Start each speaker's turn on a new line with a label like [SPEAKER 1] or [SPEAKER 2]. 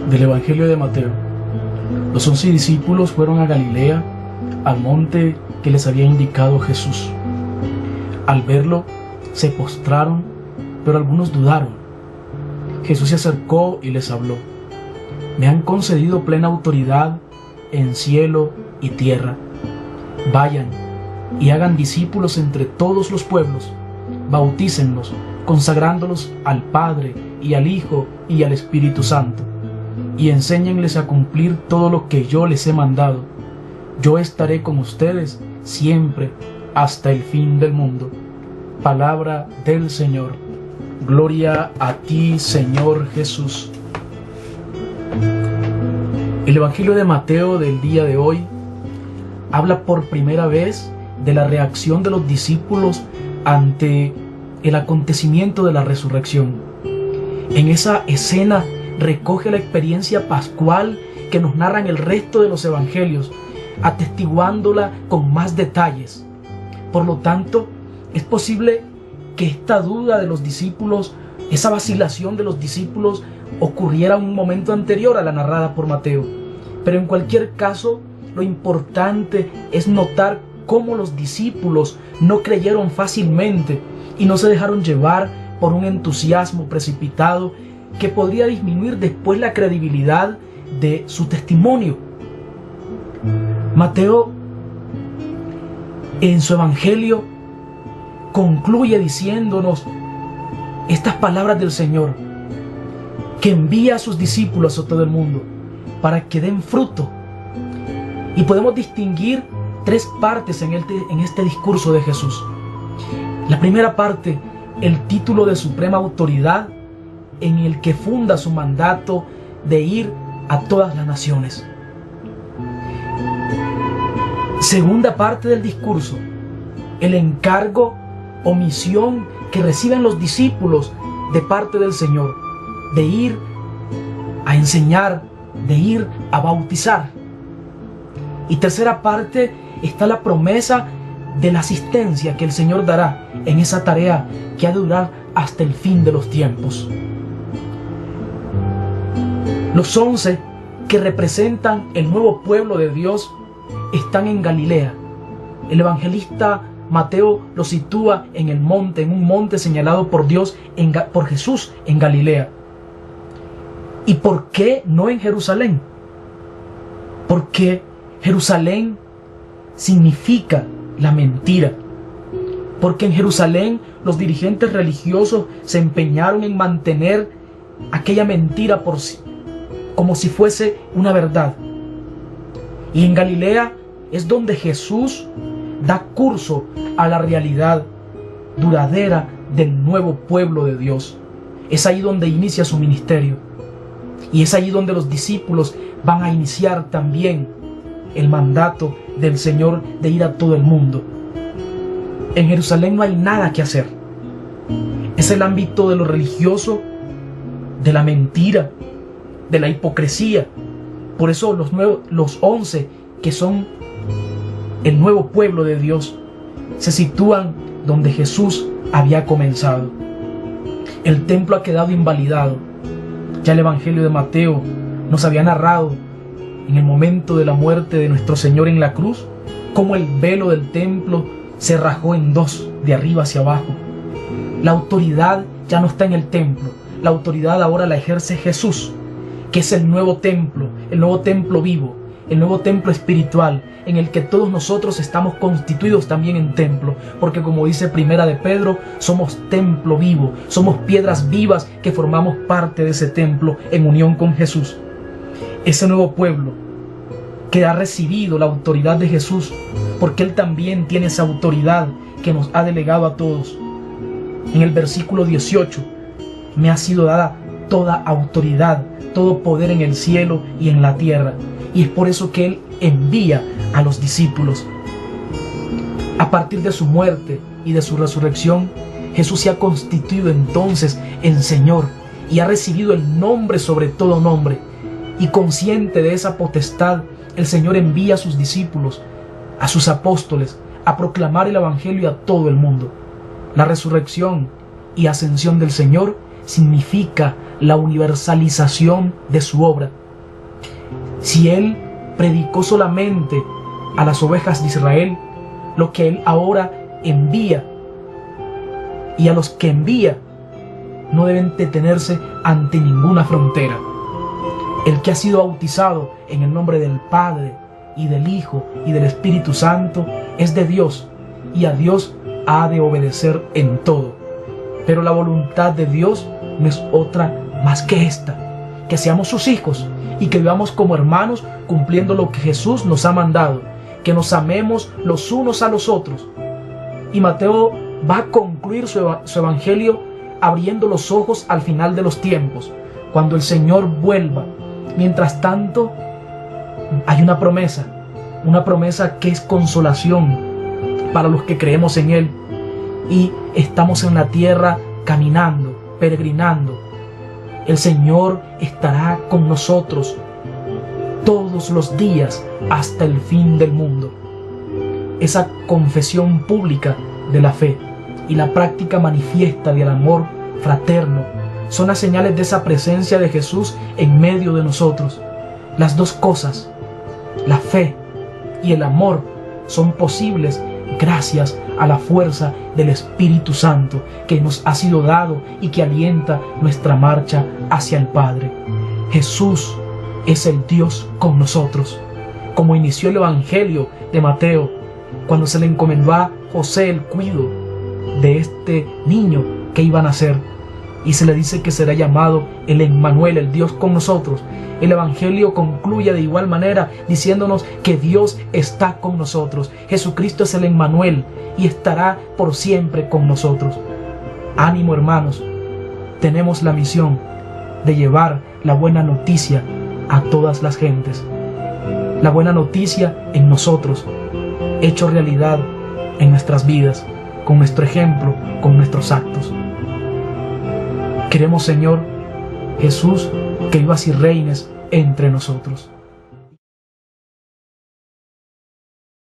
[SPEAKER 1] Del Evangelio de Mateo. Los 11 discípulos fueron a Galilea, al monte que les había indicado Jesús. Al verlo, se postraron, pero algunos dudaron. Jesús se acercó y les habló: Me han concedido plena autoridad en cielo y tierra. Vayan y hagan discípulos entre todos los pueblos, bautícenlos, consagrándolos al Padre y al Hijo y al Espíritu Santo, y enséñenles a cumplir todo lo que yo les he mandado. Yo estaré con ustedes siempre hasta el fin del mundo. Palabra del Señor. Gloria a ti, Señor Jesús. El Evangelio de Mateo del día de hoy habla por primera vez de la reacción de los discípulos ante el acontecimiento de la resurrección. En esa escena recoge la experiencia pascual que nos narran el resto de los evangelios, atestiguándola con más detalles. Por lo tanto, es posible que esta duda de los discípulos, esa vacilación de los discípulos, ocurriera en un momento anterior a la narrada por Mateo. Pero en cualquier caso, lo importante es notar cómo los discípulos no creyeron fácilmente y no se dejaron llevar por un entusiasmo precipitado que podría disminuir después la credibilidad de su testimonio. Mateo, en su evangelio, concluye diciéndonos estas palabras del Señor, que envía a sus discípulos a todo el mundo para que den fruto. Y podemos distinguir tres partes en este discurso de Jesús. La primera parte, el título de suprema autoridad en el que funda su mandato de ir a todas las naciones. Segunda parte del discurso, el encargo o misión que reciben los discípulos de parte del Señor, de ir a enseñar, de ir a bautizar. Y tercera parte está la promesa de la asistencia que el Señor dará en esa tarea que ha de durar hasta el fin de los tiempos. Los 11 que representan el nuevo pueblo de Dios están en Galilea. El evangelista Mateo los sitúa en el monte, en un monte señalado por Dios, por Jesús en Galilea. ¿Y por qué no en Jerusalén? Porque Jerusalén significa la mentira. Porque en Jerusalén los dirigentes religiosos se empeñaron en mantener aquella mentira como si fuese una verdad. Y en Galilea es donde Jesús da curso a la realidad duradera del nuevo pueblo de Dios. Es ahí donde inicia su ministerio. Y es allí donde los discípulos van a iniciar también el mandato del Señor de ir a todo el mundo. En Jerusalén no hay nada que hacer. Es el ámbito de lo religioso, de la mentira, de la hipocresía. Por eso los 11 que son el nuevo pueblo de Dios se sitúan donde Jesús había comenzado. El templo ha quedado invalidado. Ya el Evangelio de Mateo nos había narrado en el momento de la muerte de nuestro Señor en la cruz cómo el velo del templo se rajó en dos, de arriba hacia abajo. La autoridad ya no está en el templo. La autoridad ahora la ejerce Jesús, que es el nuevo templo vivo, el nuevo templo espiritual, en el que todos nosotros estamos constituidos también en templo, porque como dice Primera de Pedro, somos templo vivo, somos piedras vivas que formamos parte de ese templo en unión con Jesús. Ese nuevo pueblo que ha recibido la autoridad de Jesús, porque Él también tiene esa autoridad que nos ha delegado a todos. En el versículo 18, me ha sido dada toda autoridad, todo poder en el cielo y en la tierra. Y es por eso que Él envía a los discípulos. A partir de su muerte y de su resurrección, Jesús se ha constituido entonces en Señor y ha recibido el nombre sobre todo nombre. Y consciente de esa potestad, el Señor envía a sus discípulos, a sus apóstoles, a proclamar el Evangelio a todo el mundo. La resurrección y ascensión del Señor significa la universalización de su obra. Si Él predicó solamente a las ovejas de Israel, lo que Él ahora envía, y a los que envía, no deben detenerse ante ninguna frontera. El que ha sido bautizado en el nombre del Padre, y del Hijo, y del Espíritu Santo, es de Dios, y a Dios ha de obedecer en todo. Pero la voluntad de Dios no es otra más que esta: que seamos sus hijos y que vivamos como hermanos, cumpliendo lo que Jesús nos ha mandado, que nos amemos los unos a los otros. Y Mateo va a concluir su evangelio abriendo los ojos al final de los tiempos, cuando el Señor vuelva. Mientras tanto, hay una promesa que es consolación para los que creemos en Él, y estamos en la tierra caminando, peregrinando. El Señor estará con nosotros todos los días hasta el fin del mundo. Esa confesión pública de la fe y la práctica manifiesta del amor fraterno son las señales de esa presencia de Jesús en medio de nosotros. Las dos cosas, la fe y el amor, son posibles gracias a la fuerza del Espíritu Santo que nos ha sido dado y que alienta nuestra marcha hacia el Padre. Jesús es el Dios con nosotros. Como inició el Evangelio de Mateo, cuando se le encomendó a José el cuidado de este niño que iba a nacer, y se le dice que será llamado el Emmanuel, el Dios con nosotros. El Evangelio concluye de igual manera diciéndonos que Dios está con nosotros. Jesucristo es el Emmanuel y estará por siempre con nosotros. Ánimo, hermanos, tenemos la misión de llevar la buena noticia a todas las gentes. La buena noticia en nosotros, hecho realidad en nuestras vidas, con nuestro ejemplo, con nuestros actos. Queremos, Señor Jesús, que vivas y reines entre nosotros.